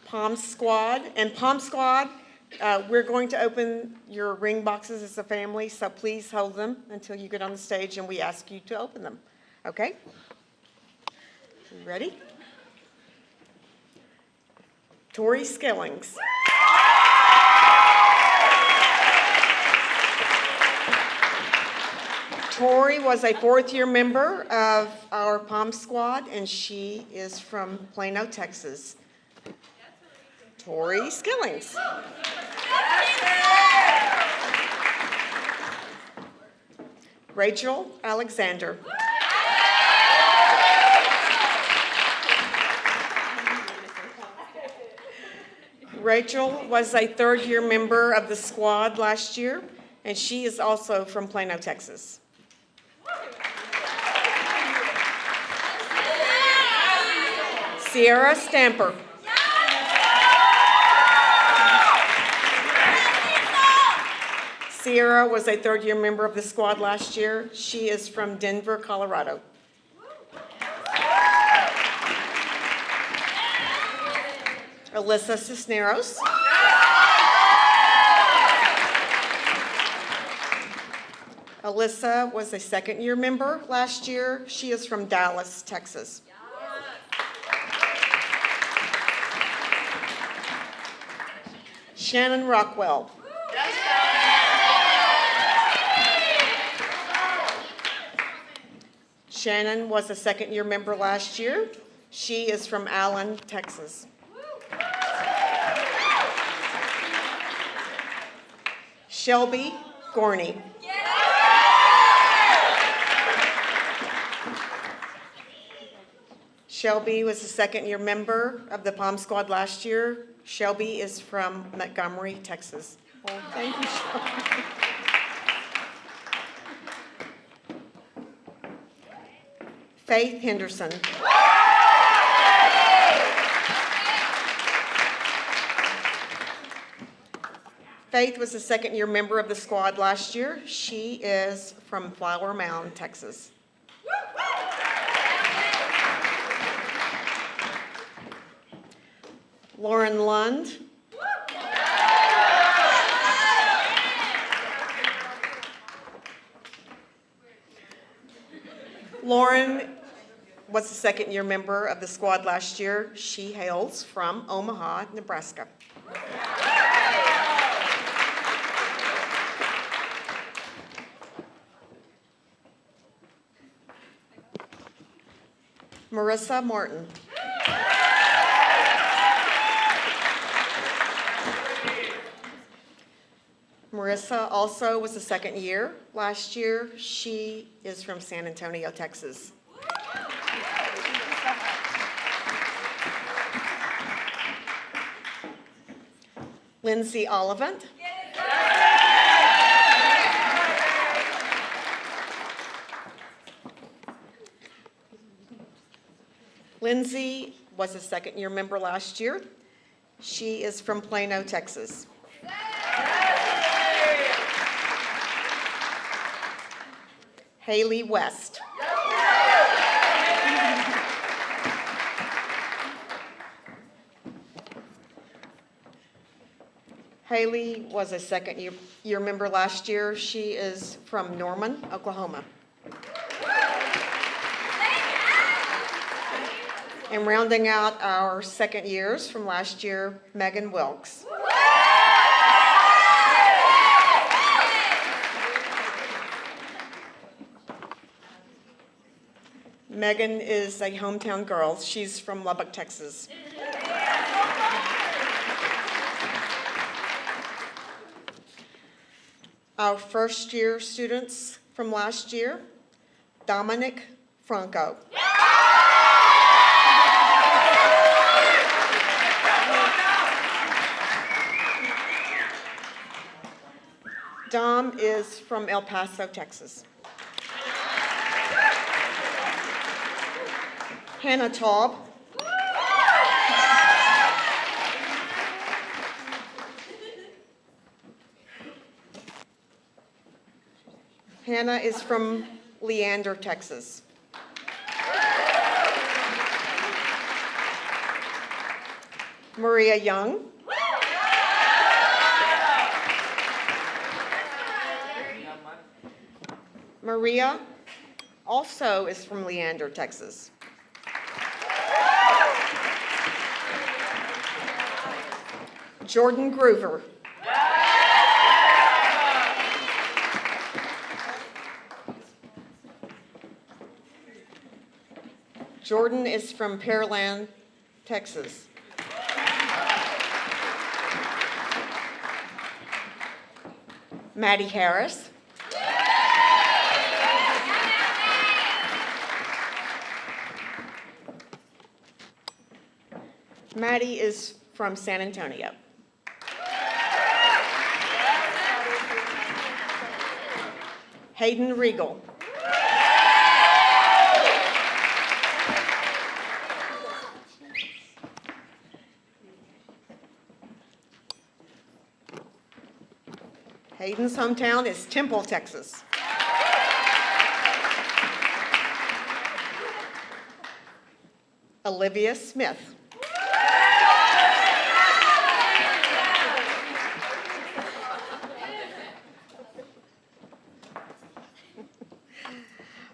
Speaker 1: Pom Squad. And Pom Squad, we're going to open your ring boxes as a family, so please hold them until you get on the stage and we ask you to open them. Okay? You ready? Tori Skellings. Tori was a fourth-year member of our POM squad, and she is from Plano, Texas. Tori Skillings. Rachel Alexander. Rachel was a third-year member of the squad last year, and she is also from Plano, Texas. Sierra Stamper. Sierra was a third-year member of the squad last year. She is from Denver, Colorado. Alyssa Cisneros. Alyssa was a second-year member last year. She is from Dallas, Texas. Shannon Rockwell. Shannon was a second-year member last year. She is from Allen, Texas. Shelby Gorney. Shelby was a second-year member of the POM squad last year. Shelby is from Montgomery, Texas. Well, thank you, Shelby. Faith Henderson. Faith was a second-year member of the squad last year. She is from Flower Mound, Texas. Lauren Lund. Lauren was a second-year member of the squad last year. She hails from Omaha, Nebraska. Marissa Martin. Marissa also was a second year last year. She is from San Antonio, Texas. Lindsay Oliphant. Lindsay was a second-year member last year. She is from Plano, Texas. Haley West. Haley was a second-year member last year. She is from Norman, Oklahoma. And rounding out our second years from last year, Megan Wilkes. Megan is a hometown girl. She's from Lubbock, Texas. Our first-year students from last year, Dominic Franco. Dom is from El Paso, Texas. Hannah Taub. Hannah is from Leander, Texas. Maria Young. Maria also is from Leander, Texas. Jordan Groover. Jordan is from Pearland, Texas. Maddie Harris. Maddie is from San Antonio. Hayden Regal. Hayden's hometown is Temple, Texas. Olivia Smith.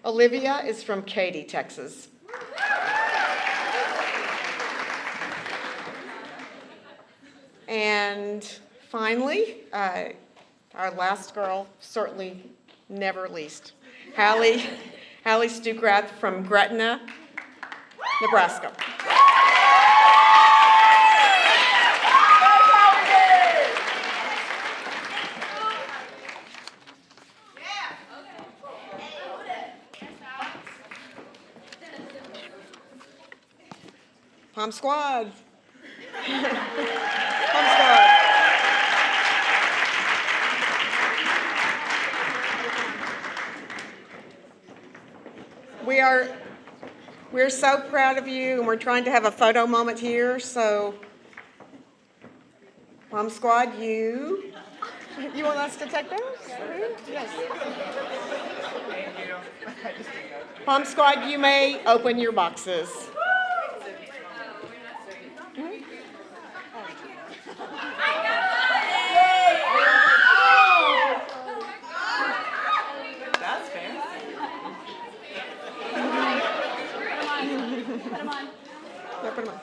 Speaker 1: Olivia is from Katy, Texas. And finally, our last girl, certainly never least, Hallie Stukrath from Gretna, Nebraska. Palm Squad. Palm Squad. We're so proud of you, and we're trying to have a photo moment here, so Palm Squad, you want us to take those? Yes. Palm Squad, you may open your boxes.
Speaker 3: That's fair.
Speaker 1: Yeah, put 'em on.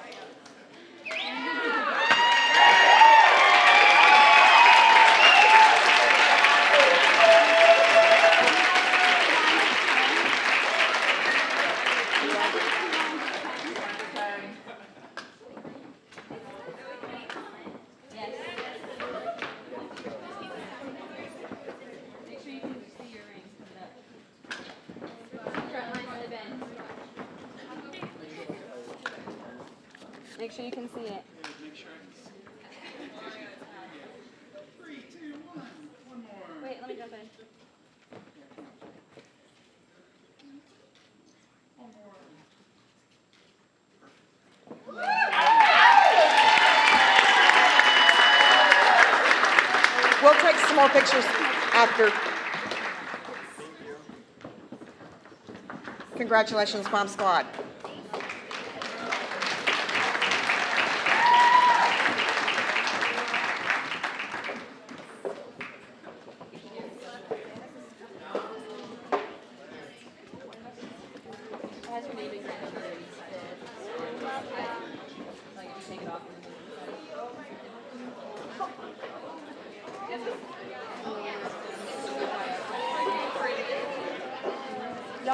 Speaker 7: Make sure you can see it. Wait, let me jump in.
Speaker 1: We'll take some more pictures after. Congratulations, Palm Squad.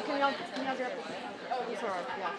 Speaker 1: Can y'all grab? Oh, sorry. Yeah.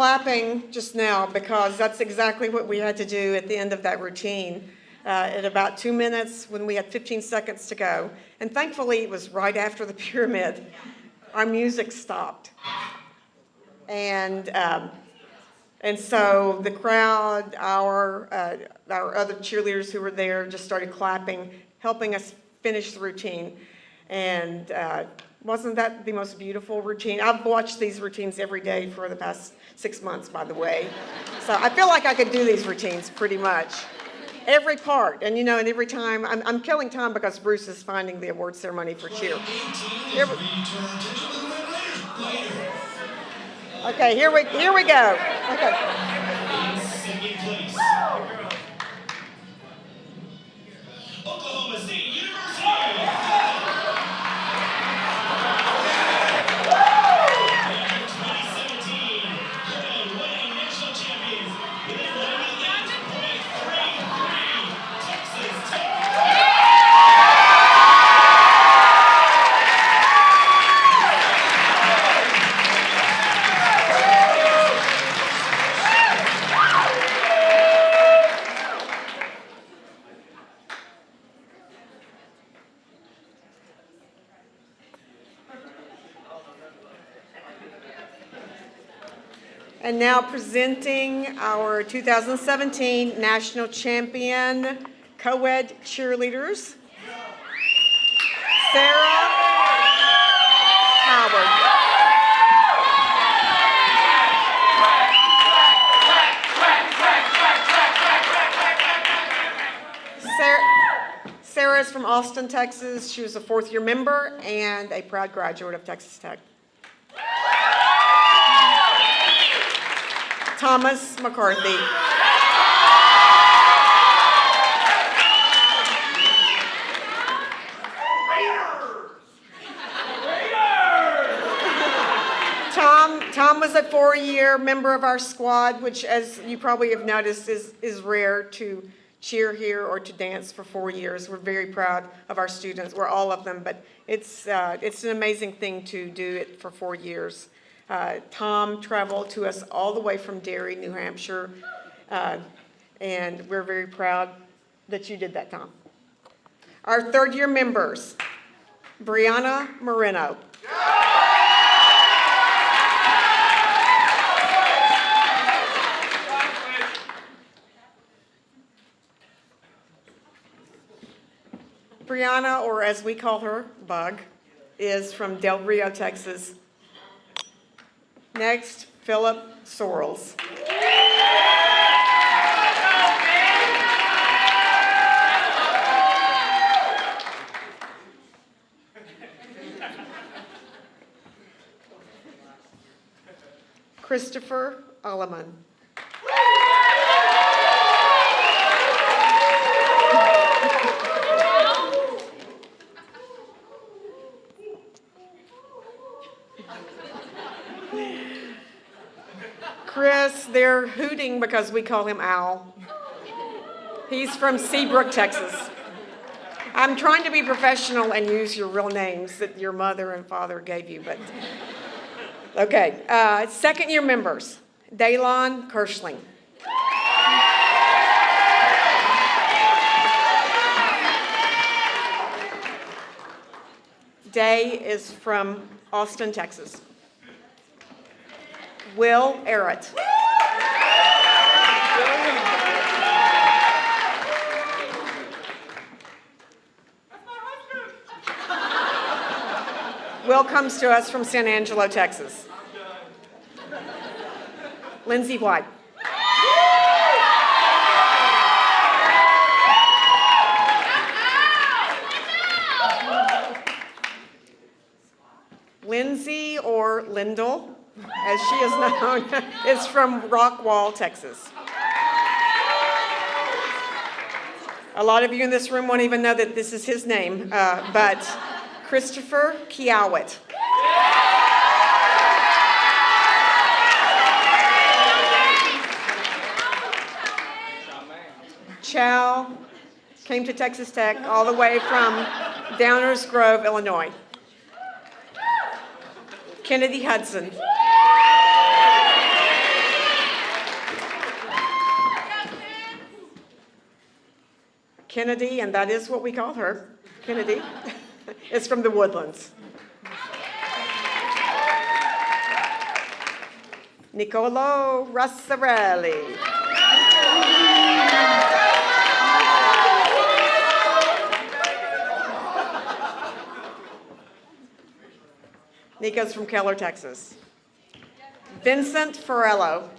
Speaker 1: clapping just now because that's exactly what we had to do at the end of that routine. At about 2 minutes when we had 15 seconds to go. And thankfully, it was right after the pyramid. Our music stopped. And so the crowd, our other cheerleaders who were there just started clapping, helping us finish the routine. And wasn't that the most beautiful routine? I've watched these routines every day for the past 6 months, by the way. So I feel like I could do these routines pretty much. Every part, and and every time, I'm killing time because Bruce is finding the award ceremony for cheer. Okay, here we go. Okay.
Speaker 8: Second place, Oklahoma State University. 2017 winning national champions with a 98.33 Texas Tech.
Speaker 1: And now presenting our 2017 National Champion Co-ed Cheerleaders, Sarah Howard. Sarah is from Austin, Texas. She was a fourth-year member and a proud graduate of Texas Tech. Thomas McCarthy. Tom was a 4-year member of our squad, which, as you probably have noticed, is rare to cheer here or to dance for 4 years. We're very proud of our students. We're all of them, but it's an amazing thing to do it for 4 years. Tom traveled to us all the way from Derry, New Hampshire, and we're very proud that you did that, Tom. Our third-year members, Brianna Moreno. Brianna, or as we call her, Bug, is from Del Rio, Texas. Next, Philip Sorrells. Christopher Alleman. Chris, they're hooting because we call him Al. He's from Seabrook, Texas. I'm trying to be professional and use your real names that your mother and father gave you, but okay. Second-year members, Daylon Kirschling. Day is from Austin, Texas. Will Arrett. Will comes to us from San Angelo, Texas. Lindsay White. Lindsay, or Lyndall, as she is known, is from Rockwall, Texas. A lot of you in this room won't even know that this is his name, but Christopher Kiawit. Chow came to Texas Tech all the way from Downers Grove, Illinois. Kennedy, and that is what we call her, Kennedy, is from the Woodlands. Nicolo Rassarelli. Nico's from Keller, Texas. Vincent Farello.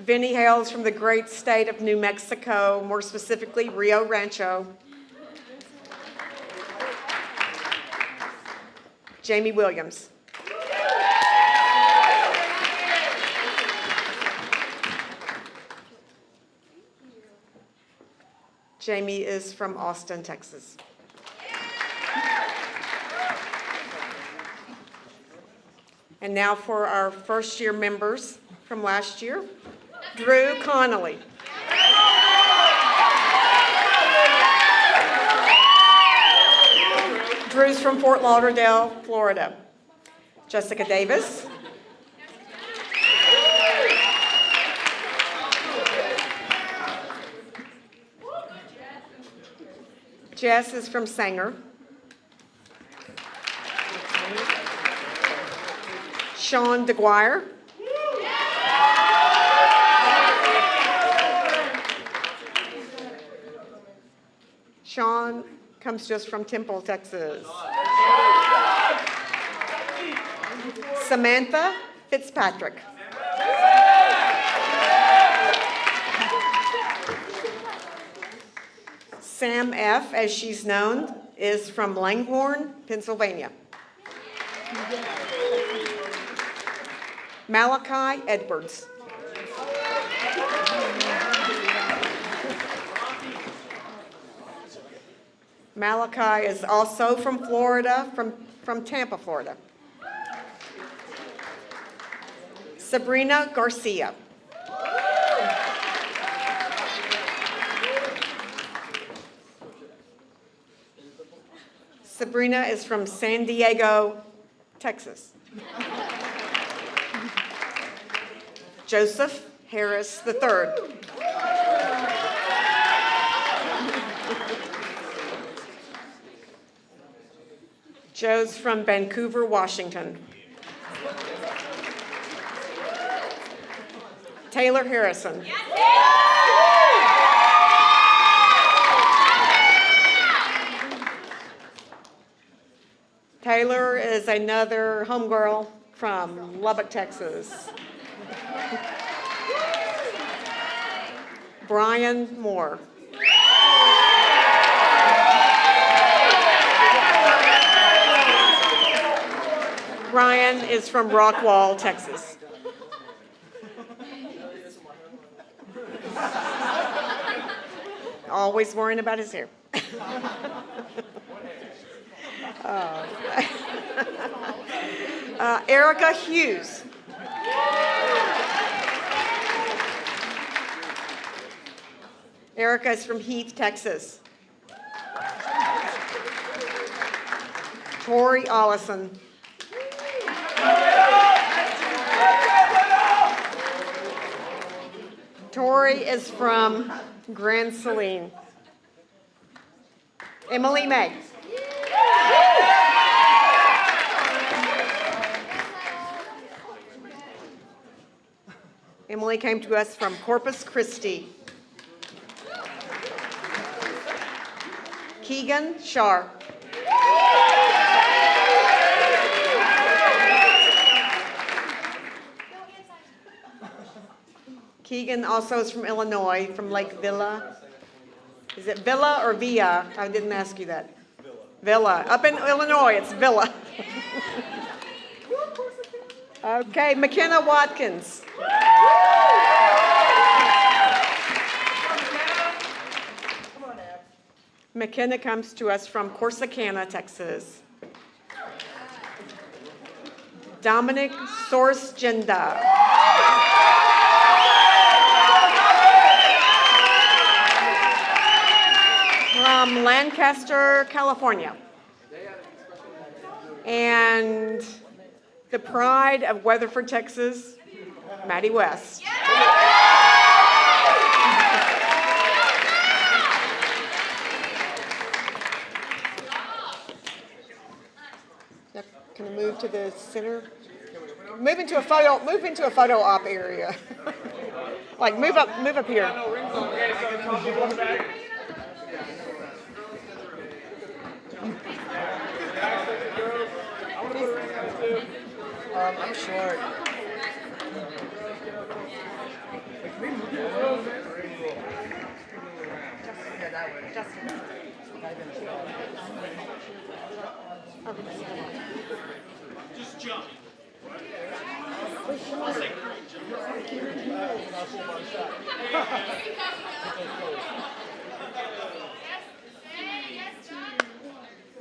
Speaker 1: Vinny hails from the great state of New Mexico, more specifically Rio Rancho. Jamie Williams. Jamie is from Austin, Texas. And now for our first-year members from last year. Drew Connolly. Drew's from Fort Lauderdale, Florida. Jessica Davis. Jess is from Sanger. Sean DeGuire. Sean comes to us from Temple, Texas. Samantha Fitzpatrick. Sam F., as she's known, is from Langhorne, Pennsylvania. Malachi Edwards. Malachi is also from Florida, from Tampa, Florida. Sabrina Garcia. Sabrina is from San Diego, Texas. Joseph Harris III. Joe's from Vancouver, Washington. Taylor Harrison. Taylor is another homegirl from Lubbock, Texas. Brian Moore. Brian is from Rockwall, Texas. Always worrying about his hair. Erica Hughes. Erica is from Heath, Texas. Tori Ollison. Tori is from Grand Saline. Emily May. Emily came to us from Corpus Christi. Keegan Sharp. Keegan also is from Illinois, from Lake Villa. Is it Villa or Villa? I didn't ask you that. Villa. Up in Illinois, it's Villa. Okay, McKenna Watkins. McKenna comes to us from Corsicana, Texas. Dominic Sorsgenda. From Lancaster, California. And the pride of Weatherford, Texas, Maddie West. Now, can I move to the center? Move into a photo op area. Like move up here.
Speaker 3: I'm short.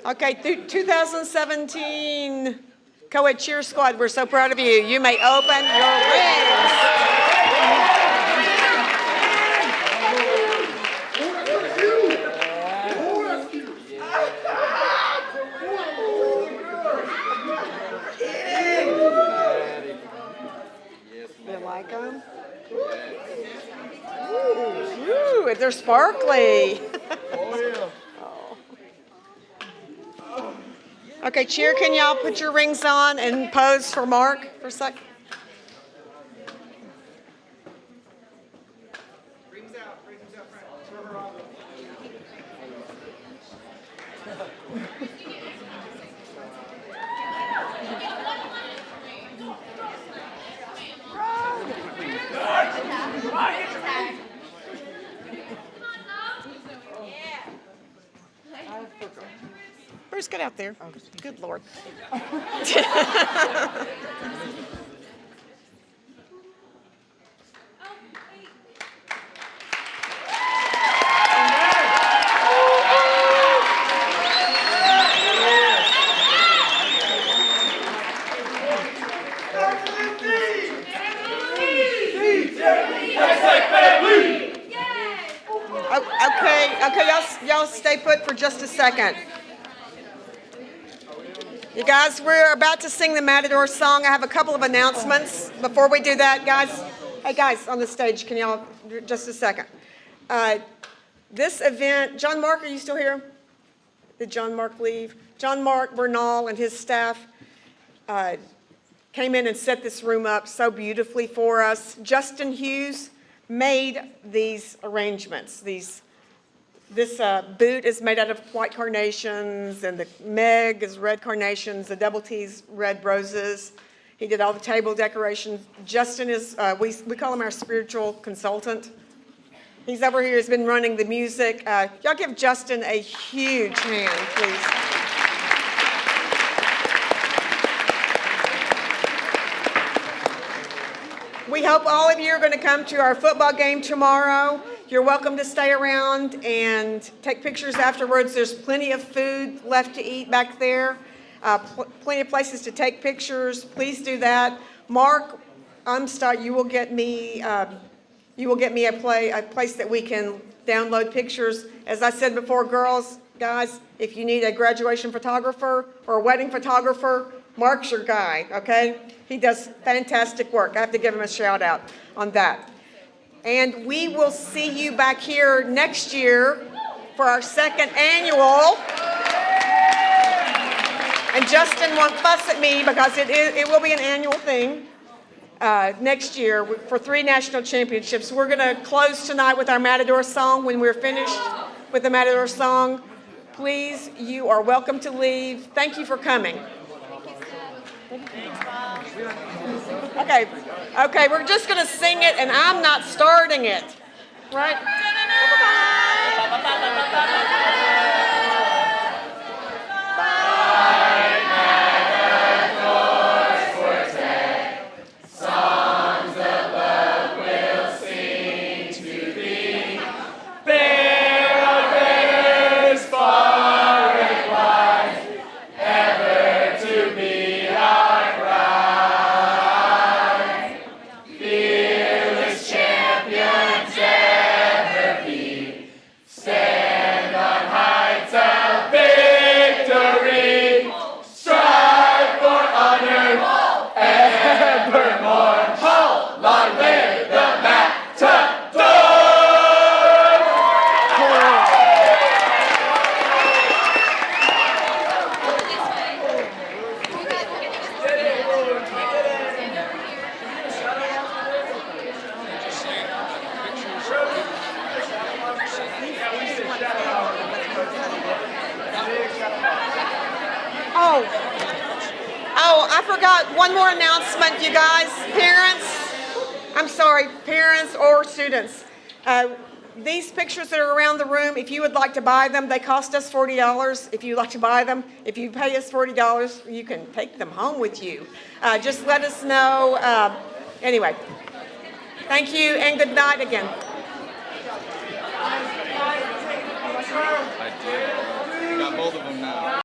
Speaker 1: Okay, through 2017 Co-Ed Cheer Squad, we're so proud of you. You may open your rings. You like them? Ooh, they're sparkly. Okay, cheer, can y'all put your rings on and pose for Mark for a sec? Bruce, get out there. Good Lord. Okay, y'all stay put for just a second. You guys, we're about to sing the Matador song. I have a couple of announcements. Before we do that, guys, hey guys on the stage, can y'all, just a second. This event, John Mark, are you still here? Did John Mark leave? John Mark Bernal and his staff came in and set this room up so beautifully for us. Justin Hughes made these arrangements. This boot is made out of white carnations, and the Meg is red carnations, the double T's red roses. He did all the table decorations. Justin is, we call him our spiritual consultant. He's over here, he's been running the music. Y'all give Justin a huge hand, please. We hope all of you are going to come to our football game tomorrow. You're welcome to stay around and take pictures afterwards. There's plenty of food left to eat back there. Plenty of places to take pictures. Please do that. Mark Umstadt, you will get me a place that we can download pictures. As I said before, girls, guys, if you need a graduation photographer or a wedding photographer, Mark's your guy, okay? He does fantastic work. I have to give him a shout out on that. And we will see you back here next year for our second annual. And Justin won't fuss at me because it will be an annual thing next year for 3 national championships. We're going to close tonight with our Matador song. When we're finished with the Matador song, please, you are welcome to leave. Thank you for coming. Okay, we're just going to sing it, and I'm not starting it, right?
Speaker 8: Stand
Speaker 1: forgot one more announcement, you guys. Parents or students. These pictures that are around the room, if you would like to buy them, they cost us $40. If you'd like to buy them, if you pay us $40, you can take them home with you. Just let us know. Anyway, thank you and good night again.
Speaker 9: Got both of them now.